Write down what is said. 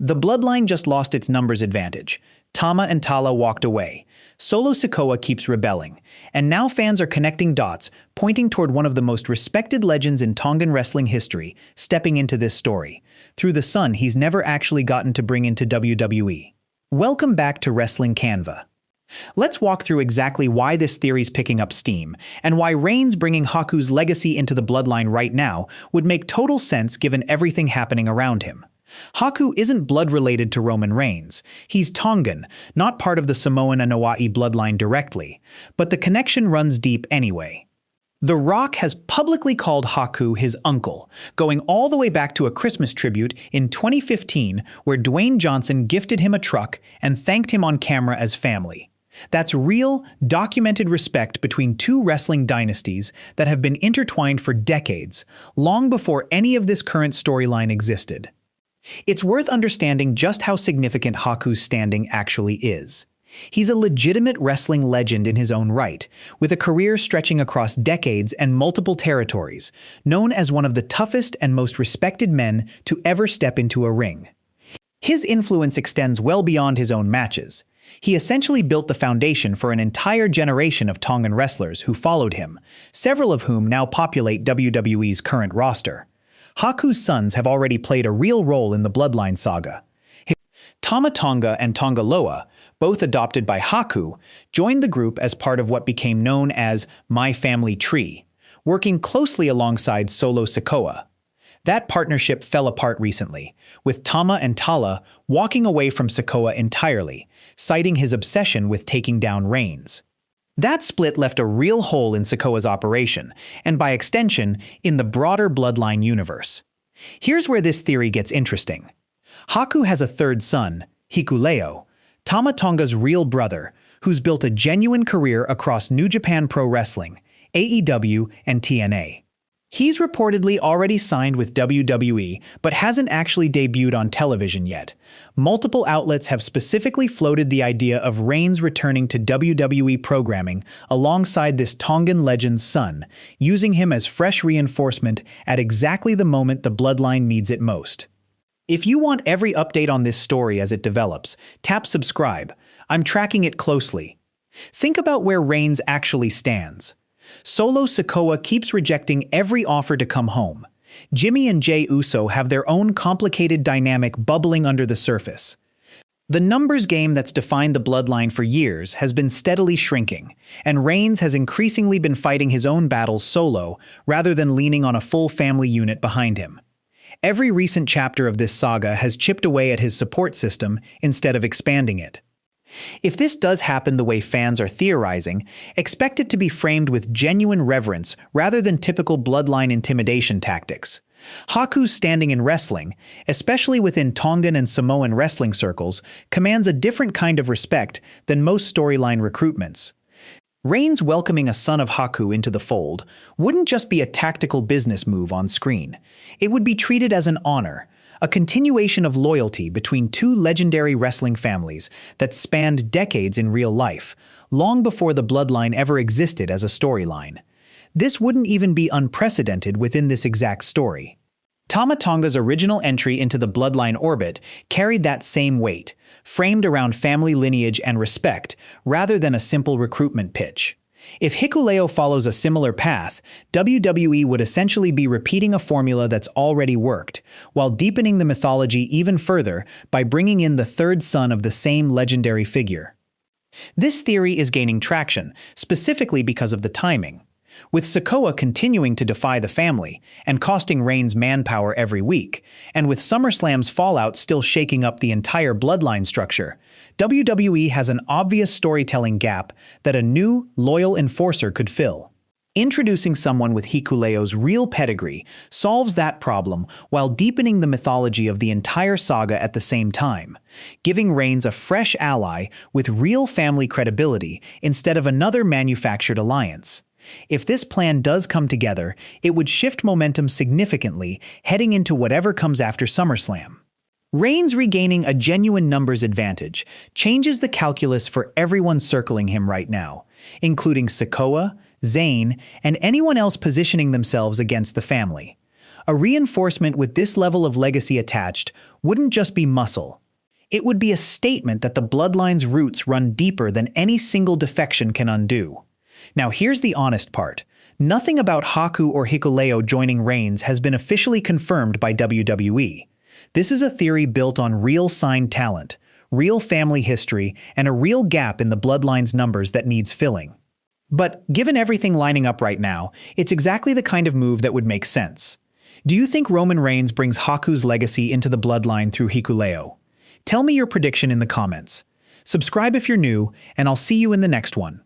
The bloodline just lost its numbers advantage. Tama and Tala walked away. Solo Sikoa keeps rebelling. And now fans are connecting dots, pointing toward one of the most respected legends in Tongan wrestling history, stepping into this story. Through the son he's never actually gotten to bring into WWE. Welcome back to Wrestling Canva. Let's walk through exactly why this theory's picking up steam, and why Reigns bringing Haku's legacy into the bloodline right now would make total sense given everything happening around him. Haku isn't blood-related to Roman Reigns. He's Tongan, not part of the Samoan Anoa'i bloodline directly, but the connection runs deep anyway. The Rock has publicly called Haku his uncle, going all the way back to a Christmas tribute in 2015 where Dwayne Johnson gifted him a truck and thanked him on camera as family. That's real, documented respect between two wrestling dynasties that have been intertwined for decades, long before any of this current storyline existed. It's worth understanding just how significant Haku's standing actually is. He's a legitimate wrestling legend in his own right, with a career stretching across decades and multiple territories, known as one of the toughest and most respected men to ever step into a ring. His influence extends well beyond his own matches. He essentially built the foundation for an entire generation of Tongan wrestlers who followed him, several of whom now populate WWE's current roster. Haku's sons have already played a real role in the Bloodline saga. Tama Tonga and Tonga Loa, both adopted by Haku, joined the group as part of what became known as My Family Tree, working closely alongside Solo Sikoa. That partnership fell apart recently, with Tama and Tala walking away from Sikoa entirely, citing his obsession with taking down Reigns. That split left a real hole in Sikoa's operation, and by extension, in the broader Bloodline universe. Here's where this theory gets interesting. Haku has a third son, Hikuleo, Tama Tonga's real brother, who's built a genuine career across New Japan Pro Wrestling, AEW, and TNA. He's reportedly already signed with WWE, but hasn't actually debuted on television yet. Multiple outlets have specifically floated the idea of Reigns returning to WWE programming alongside this Tongan legend's son, using him as fresh reinforcement at exactly the moment the bloodline needs it most. If you want every update on this story as it develops, tap subscribe. I'm tracking it closely. Think about where Reigns actually stands. Solo Sikoa keeps rejecting every offer to come home. Jimmy and Jey Uso have their own complicated dynamic bubbling under the surface. The numbers game that's defined the bloodline for years has been steadily shrinking, and Reigns has increasingly been fighting his own battles solo rather than leaning on a full family unit behind him. Every recent chapter of this saga has chipped away at his support system instead of expanding it. If this does happen the way fans are theorizing, expect it to be framed with genuine reverence rather than typical bloodline intimidation tactics. Haku's standing in wrestling, especially within Tongan and Samoan wrestling circles, commands a different kind of respect than most storyline recruitments. Reigns welcoming a son of Haku into the fold wouldn't just be a tactical business move on screen. It would be treated as an honor, a continuation of loyalty between two legendary wrestling families that spanned decades in real life, long before the bloodline ever existed as a storyline. This wouldn't even be unprecedented within this exact story. Tama Tonga's original entry into the bloodline orbit carried that same weight, framed around family lineage and respect, rather than a simple recruitment pitch. If Hikuleo follows a similar path, WWE would essentially be repeating a formula that's already worked, while deepening the mythology even further by bringing in the third son of the same legendary figure. This theory is gaining traction, specifically because of the timing. With Sikoa continuing to defy the family and costing Reigns manpower every week, and with SummerSlam's fallout still shaking up the entire bloodline structure, WWE has an obvious storytelling gap that a new, loyal enforcer could fill. Introducing someone with Hikuleo's real pedigree solves that problem while deepening the mythology of the entire saga at the same time, giving Reigns a fresh ally with real family credibility instead of another manufactured alliance. If this plan does come together, it would shift momentum significantly heading into whatever comes after SummerSlam. Reigns regaining a genuine numbers advantage changes the calculus for everyone circling him right now, including Sikoa, Zayn, and anyone else positioning themselves against the family. A reinforcement with this level of legacy attached wouldn't just be muscle. It would be a statement that the bloodline's roots run deeper than any single defection can undo. Now here's the honest part. Nothing about Haku or Hikuleo joining Reigns has been officially confirmed by WWE. This is a theory built on real signed talent, real family history, and a real gap in the bloodline's numbers that needs filling. But given everything lining up right now, it's exactly the kind of move that would make sense. Do you think Roman Reigns brings Haku's legacy into the bloodline through Hikuleo? Tell me your prediction in the comments. Subscribe if you're new, and I'll see you in the next one.